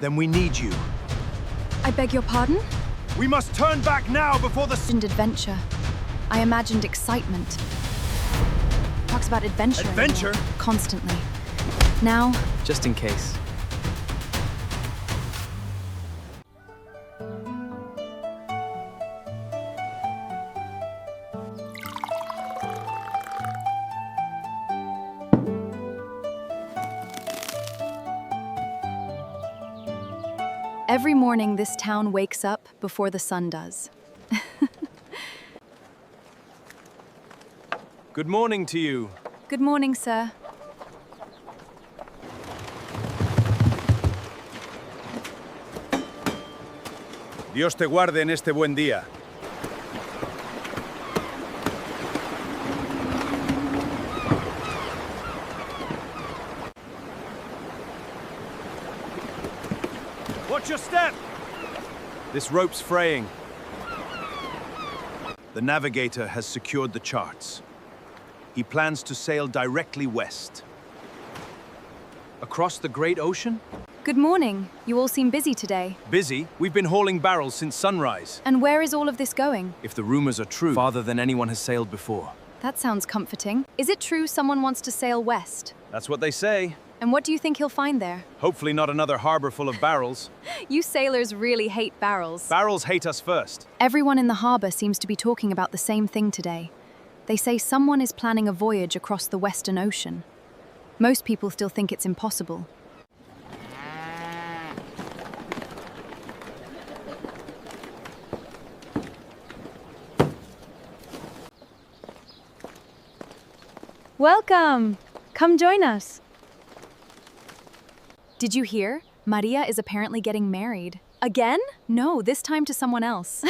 Then we need you. I beg your pardon? We must turn back now before the Adventure. I imagined excitement. Talks about adventure. Adventure? Constantly. Now, Just in case. every morning this town wakes up before the sun does. Good morning to you. Good morning, sir. Dios te guarde en este buen día. Watch your step! This rope's fraying. The navigator has secured the charts. He plans to sail directly west. Across the great ocean? Good morning. You all seem busy today. Busy? We've been hauling barrels since sunrise. And where is all of this going? If the rumors are true, farther than anyone has sailed before. That sounds comforting. Is it true someone wants to sail west? That's what they say. And what do you think he'll find there? Hopefully not another harbor full of barrels. You sailors really hate barrels. Barrels hate us first. Everyone in the harbor seems to be talking about the same thing today. They say someone is planning a voyage across the Western Ocean. Most people still think it's impossible. Welcome! Come join us. Did you hear? Maria is apparently getting married. Again? No, this time to someone else.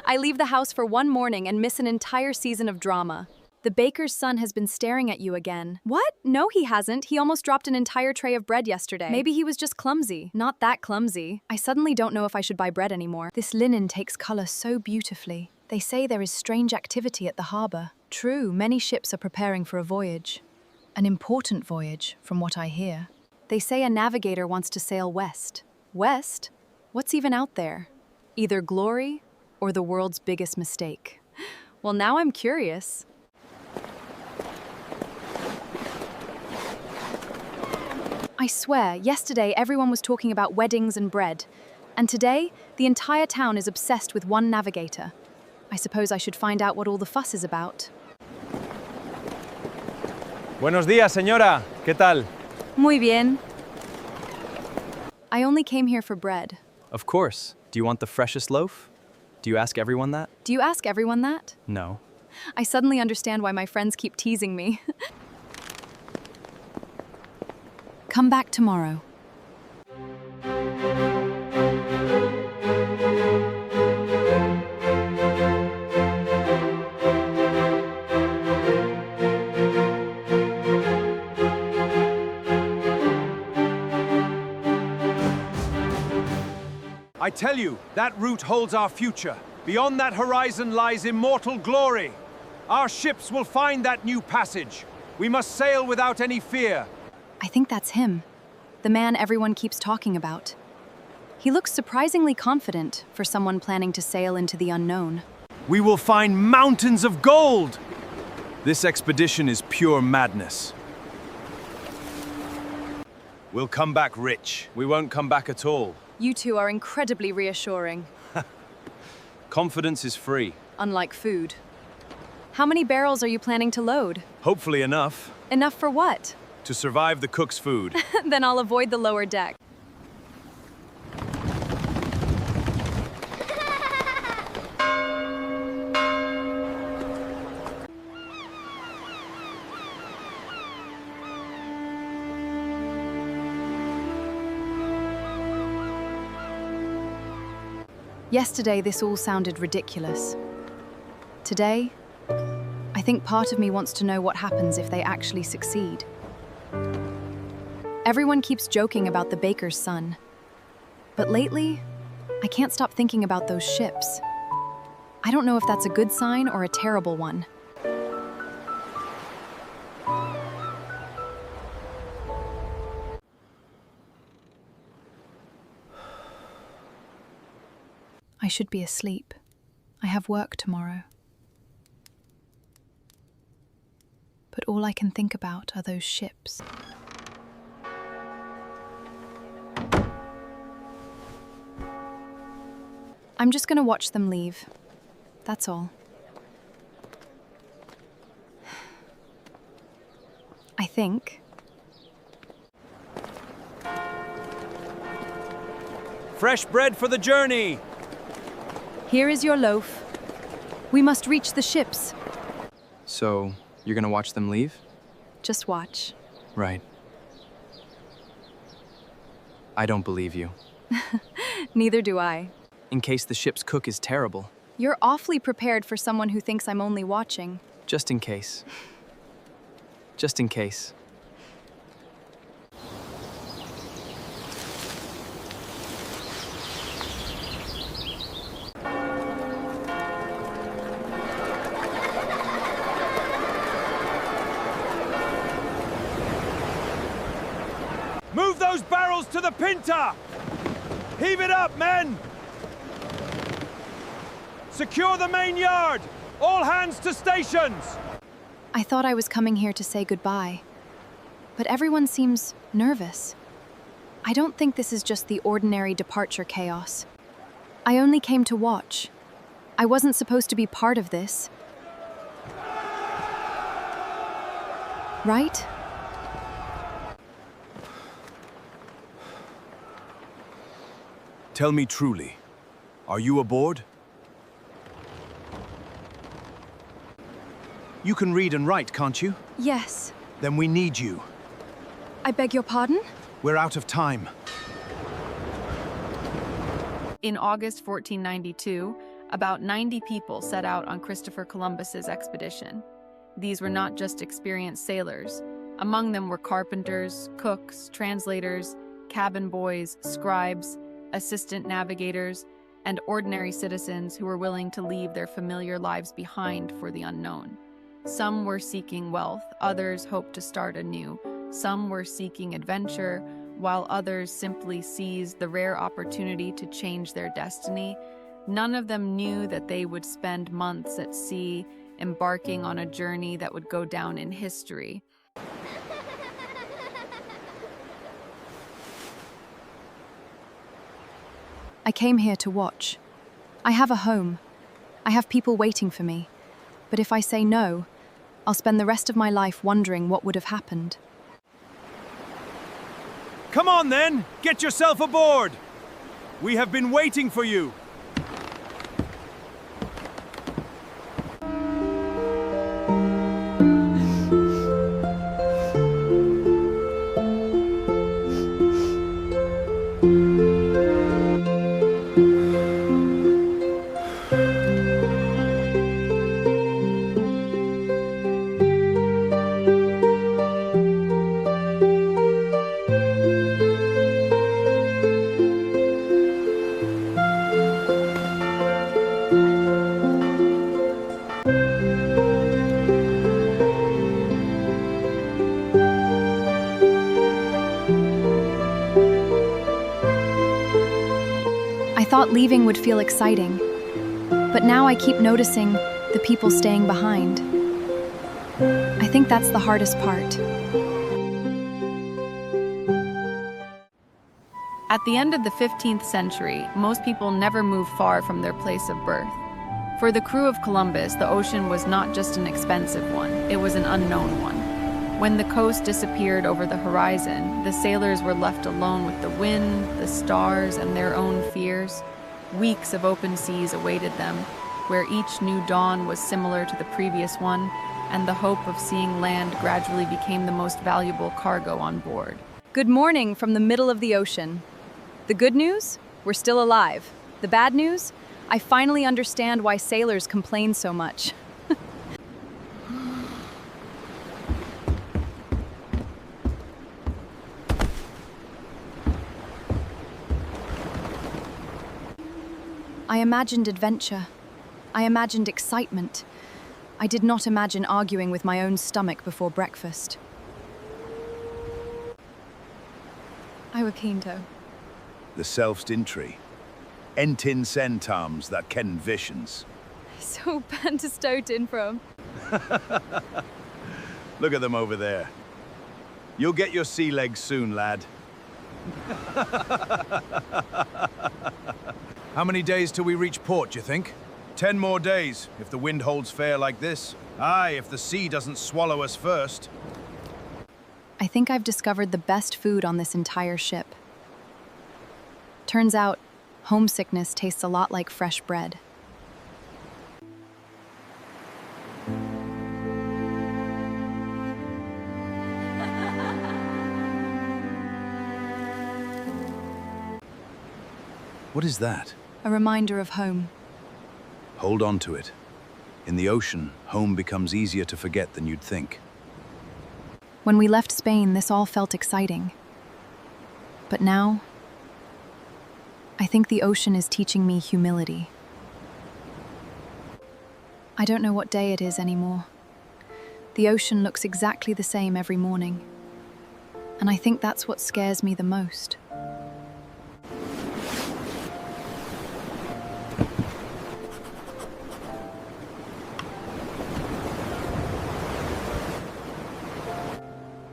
I leave the house for one morning and miss an entire season of drama. The baker's son has been staring at you again. What? No, he hasn't. He almost dropped an entire tray of bread yesterday. Maybe he was just clumsy. Not that clumsy. I suddenly don't know if I should buy bread anymore. This linen takes color so beautifully. They say there is strange activity at the harbor. True, many ships are preparing for a voyage. An important voyage, from what I hear. They say a navigator wants to sail west. West? What's even out there? Either glory or the world's biggest mistake. Well, now I'm curious. I swear, yesterday everyone was talking about weddings and bread. And today, the entire town is obsessed with one navigator. I suppose I should find out what all the fuss is about. Buenos días, señora. ¿Qué tal? Muy bien. I only came here for bread. Of course. Do you want the freshest loaf? Do you ask everyone that? Do you ask everyone that? No. I suddenly understand why my friends keep teasing me. Come back tomorrow. I tell you, that route holds our future. Beyond that horizon lies immortal glory. Our ships will find that new passage. We must sail without any fear. I think that's him. The man everyone keeps talking about. He looks surprisingly confident for someone planning to sail into the unknown. We will find mountains of gold! This expedition is pure madness. We'll come back rich. We won't come back at all. You two are incredibly reassuring. Confidence is free. Unlike food. How many barrels are you planning to load? Hopefully enough. Enough for what? To survive the cook's food. Then I'll avoid the lower deck. Yesterday, this all sounded ridiculous. Today, I think part of me wants to know what happens if they actually succeed. Everyone keeps joking about the baker's son. But lately, I can't stop thinking about those ships. I don't know if that's a good sign or a terrible one. I should be asleep. I have work tomorrow. But all I can think about are those ships. I'm just going to watch them leave. That's all. I think. Fresh bread for the journey! Here is your loaf. We must reach the ships. So, you're gonna watch them leave? Just watch. Right. I don't believe you. Neither do I. In case the ship's cook is terrible. You're awfully prepared for someone who thinks I'm only watching. Just in case. Just in case. Move those barrels to the Pinta! Heave it up, men! Secure the main yard! All hands to stations! I thought I was coming here to say goodbye. But everyone seems nervous. I don't think this is just the ordinary departure chaos. I only came to watch. I wasn't supposed to be part of this. Right? Tell me truly, are you aboard? You can read and write, can't you? Yes. Then we need you. I beg your pardon? We're out of time. In August 1492, about 90 people set out on Christopher Columbus's expedition. These were not just experienced sailors. Among them were carpenters, cooks, translators, cabin boys, scribes, assistant navigators, and ordinary citizens who were willing to leave their familiar lives behind for the unknown. Some were seeking wealth, others hoped to start anew. Some were seeking adventure, while others simply seized the rare opportunity to change their destiny. None of them knew that they would spend months at sea, embarking on a journey that would go down in history. I came here to watch. I have a home. I have people waiting for me. But if I say no, I'll spend the rest of my life wondering what would have happened. Come on then, get yourself aboard! We have been waiting for you! I thought leaving would feel exciting, but now I keep noticing the people staying behind. I think that's the hardest part. At the end of the 15th century, most people never moved far from their place of birth. For the crew of Columbus, the ocean was not just an expensive one, it was an unknown one. When the coast disappeared over the horizon, the sailors were left alone with the wind, the stars, and their own fears. Weeks of open seas awaited them, where each new dawn was similar to the previous one, and the hope of seeing land gradually became the most valuable cargo on board. Good morning from the middle of the ocean. The good news? We're still alive. The bad news? I finally understand why sailors complain so much. I imagined adventure. I imagined excitement. I did not imagine arguing with my own stomach before breakfast. I were keen to. The self-stintry. Entin centums that ken visions. So pentestoten from. Look at them over there. You'll get your sea legs soon, lad. How many days till we reach port, you think? 10 more days, if the wind holds fair like this. Aye, if the sea doesn't swallow us first. I think I've discovered the best food on this entire ship. Turns out, homesickness tastes a lot like fresh bread. What is that? A reminder of home. Hold on to it. In the ocean, home becomes easier to forget than you'd think. When we left Spain, this all felt exciting. But now, I think the ocean is teaching me humility. I don't know what day it is anymore. The ocean looks exactly the same every morning. And I think that's what scares me the most.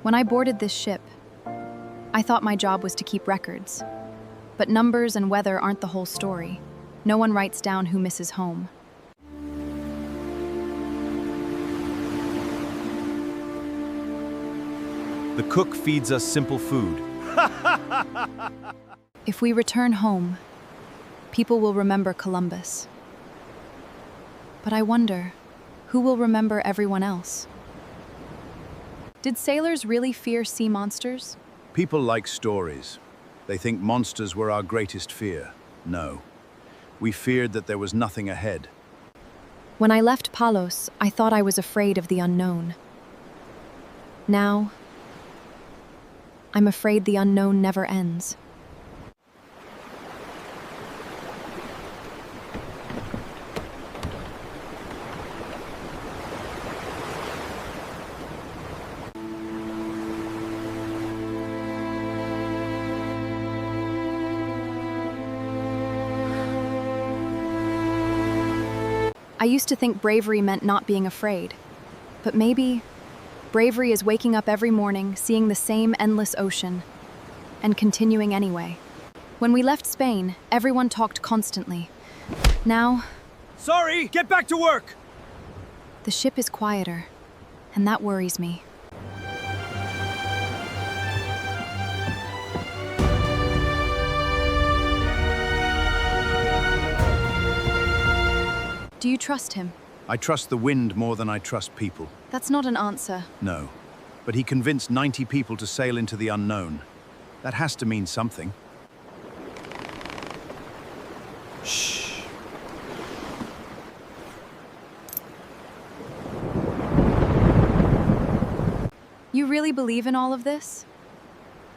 When I boarded this ship, I thought my job was to keep records. But numbers and weather aren't the whole story. No one writes down who misses home. The cook feeds us simple food. If we return home, people will remember Columbus. But I wonder, who will remember everyone else? Did sailors really fear sea monsters? People like stories. They think monsters were our greatest fear. No. We feared that there was nothing ahead. When I left Palos, I thought I was afraid of the unknown. Now, I'm afraid the unknown never ends. I used to think bravery meant not being afraid. But maybe bravery is waking up every morning, seeing the same endless ocean, and continuing anyway. When we left Spain, everyone talked constantly. Now, Sorry, get back to work! the ship is quieter, and that worries me. Do you trust him? I trust the wind more than I trust people. That's not an answer. No. But he convinced 90 people to sail into the unknown. That has to mean something. Shh. You really believe in all of this?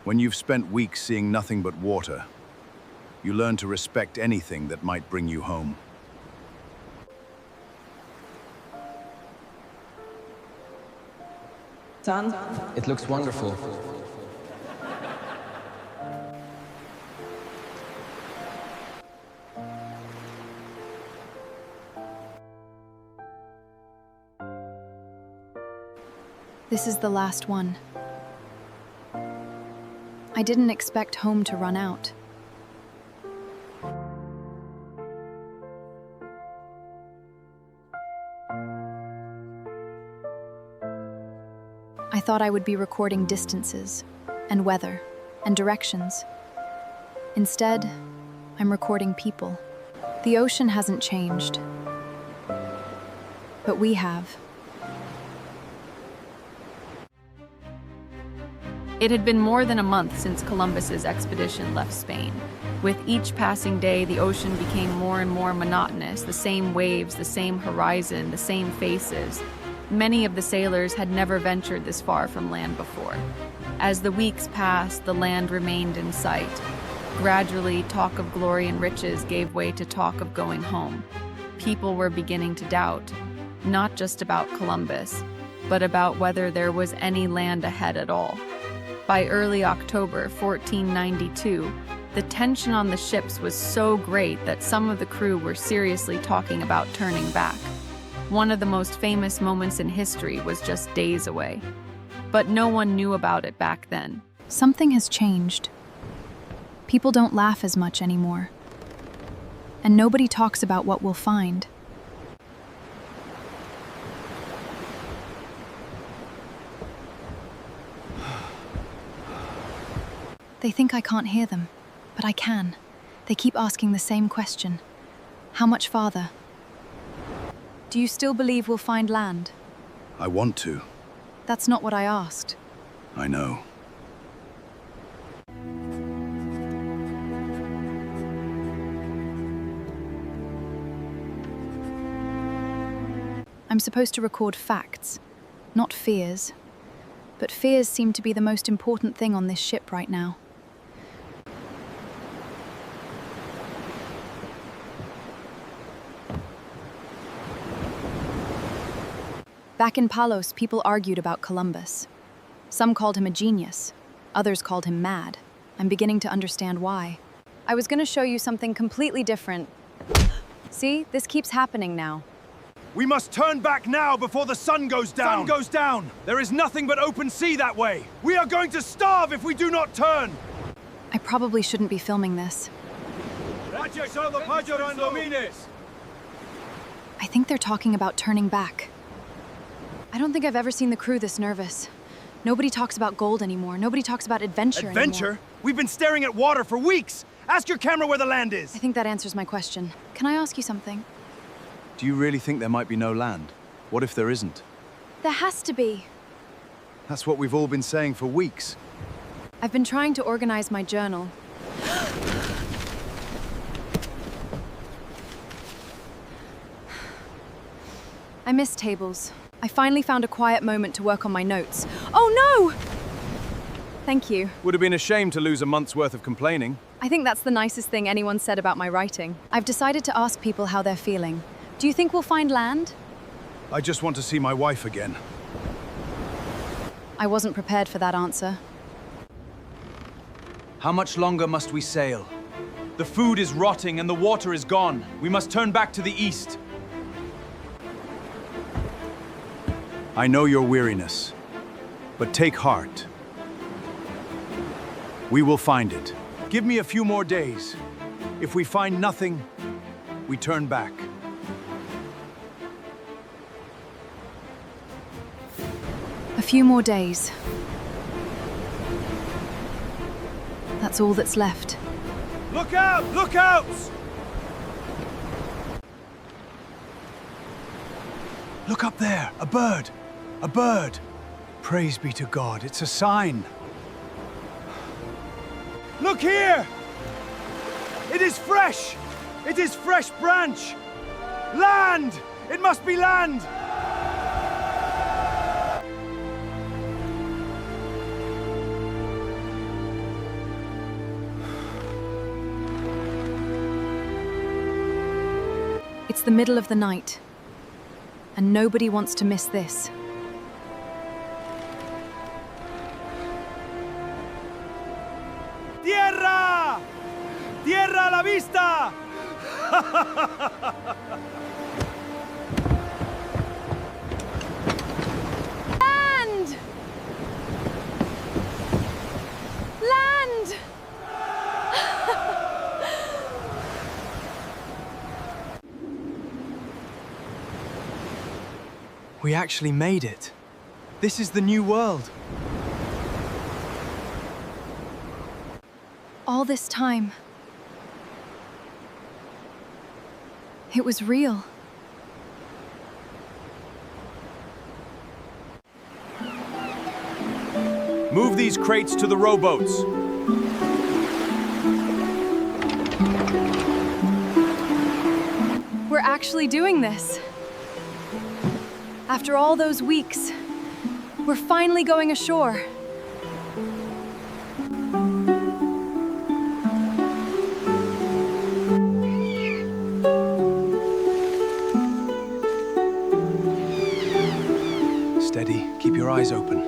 When you've spent weeks seeing nothing but water, you learn to respect anything that might bring you home. Son? It looks wonderful. This is the last one. I didn't expect home to run out. I thought I would be recording distances, and weather, and directions. Instead, I'm recording people. The ocean hasn't changed, but we have. It had been more than a month since Columbus's expedition left Spain. With each passing day, the ocean became more and more monotonous, the same waves, the same horizon, the same faces. Many of the sailors had never ventured this far from land before. As the weeks passed, the land remained in sight. Gradually, talk of glory and riches gave way to talk of going home. People were beginning to doubt, not just about Columbus, but about whether there was any land ahead at all. By early October 1492, The tension on the ships was so great that some of the crew were seriously talking about turning back. One of the most famous moments in history was just days away. But no one knew about it back then. Something has changed. People don't laugh as much anymore. And nobody talks about what we'll find. They think I can't hear them, but I can. They keep asking the same question. How much farther? Do you still believe we'll find land? I want to. That's not what I asked. I know. I'm supposed to record facts, not fears. But fears seem to be the most important thing on this ship right now. Back in Palos, people argued about Columbus. Some called him a genius. Others called him mad. I'm beginning to understand why. I was going to show you something completely different. See, this keeps happening now. We must turn back now before the sun goes down! Sun goes down! There is nothing but open sea that way! We are going to starve if we do not turn! I probably shouldn't be filming this. I think they're talking about turning back. I don't think I've ever seen the crew this nervous. Nobody talks about gold anymore. Nobody talks about adventure anymore. Adventure? We've been staring at water for weeks! Ask your camera where the land is! I think that answers my question. Can I ask you something? Do you really think there might be no land? What if there isn't? There has to be. That's what we've all been saying for weeks. I've been trying to organize my journal. I miss tables. I finally found a quiet moment to work on my notes. Oh no! Thank you. Would have been a shame to lose a month's worth of complaining. I think that's the nicest thing anyone said about my writing. I've decided to ask people how they're feeling. Do you think we'll find land? I just want to see my wife again. I wasn't prepared for that answer. How much longer must we sail? The food is rotting and the water is gone. We must turn back to the east. I know your weariness, but take heart. We will find it. Give me a few more days. If we find nothing, we turn back. A few more days. That's all that's left. Look out! Look out! Look up there, a bird. A bird. Praise be to God, it's a sign. Look here! It is fresh! It is fresh branch! Land! It must be land! It's the middle of the night, and nobody wants to miss this. Tierra! Tierra a la vista! Land! Land! We actually made it. This is the new world. All this time, it was real. Move these crates to the rowboats. We're actually doing this. After all those weeks, we're finally going ashore. Steady, keep your eyes open.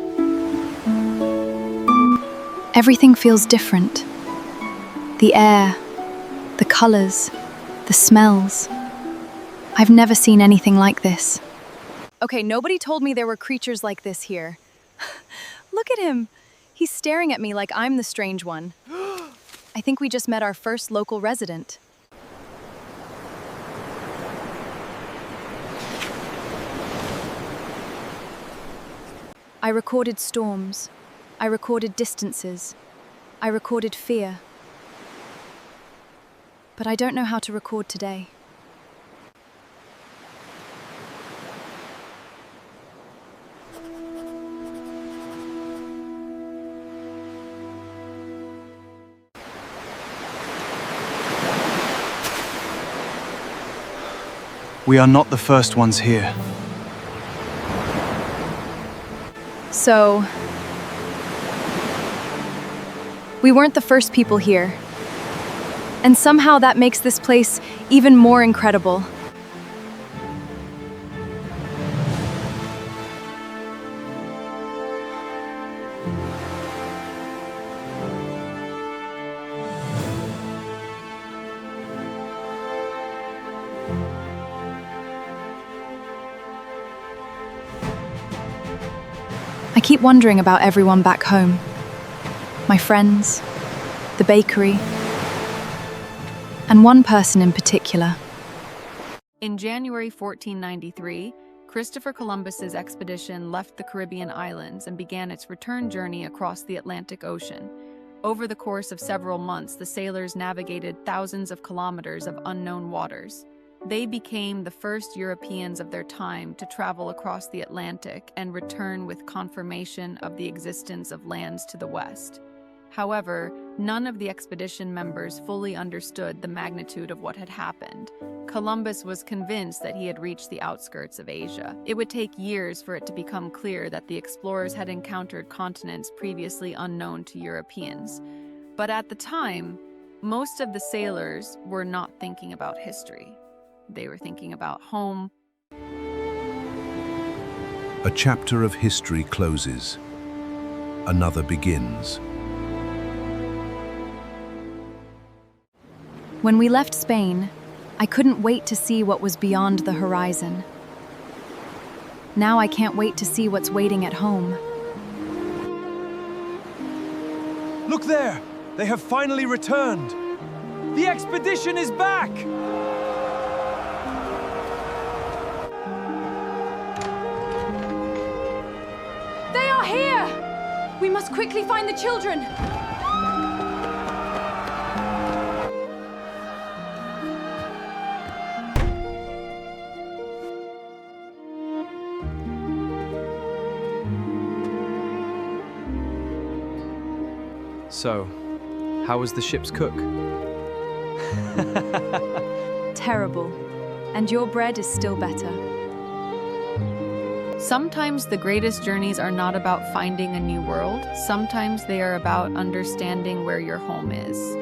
Everything feels different. The air, the colors, the smells. I've never seen anything like this. Okay, nobody told me there were creatures like this here. Look at him. He's staring at me like I'm the strange one. I think we just met our first local resident. I recorded storms. I recorded distances. I recorded fear. But I don't know how to record today. We are not the first ones here. So, we weren't the first people here. And somehow that makes this place even more incredible. I keep wondering about everyone back home. My friends, the bakery, and one person in particular. In January 1493, Christopher Columbus's expedition left the Caribbean islands and began its return journey across the Atlantic Ocean. Over the course of several months, the sailors navigated thousands of kilometers of unknown waters. They became the first Europeans of their time to travel across the Atlantic and return with confirmation of the existence of lands to the west. However, none of the expedition members fully understood the magnitude of what had happened. Columbus was convinced that he had reached the outskirts of Asia. It would take years for it to become clear that the explorers had encountered continents previously unknown to Europeans. But at the time, most of the sailors were not thinking about history. They were thinking about home. A chapter of history closes. Another begins. When we left Spain, I couldn't wait to see what was beyond the horizon. Now I can't wait to see what's waiting at home. Look there! They have finally returned! The expedition is back! They are here! We must quickly find the children! So, how was the ship's cook? Terrible. And your bread is still better. Sometimes the greatest journeys are not about finding a new world. Sometimes they are about understanding where your home is.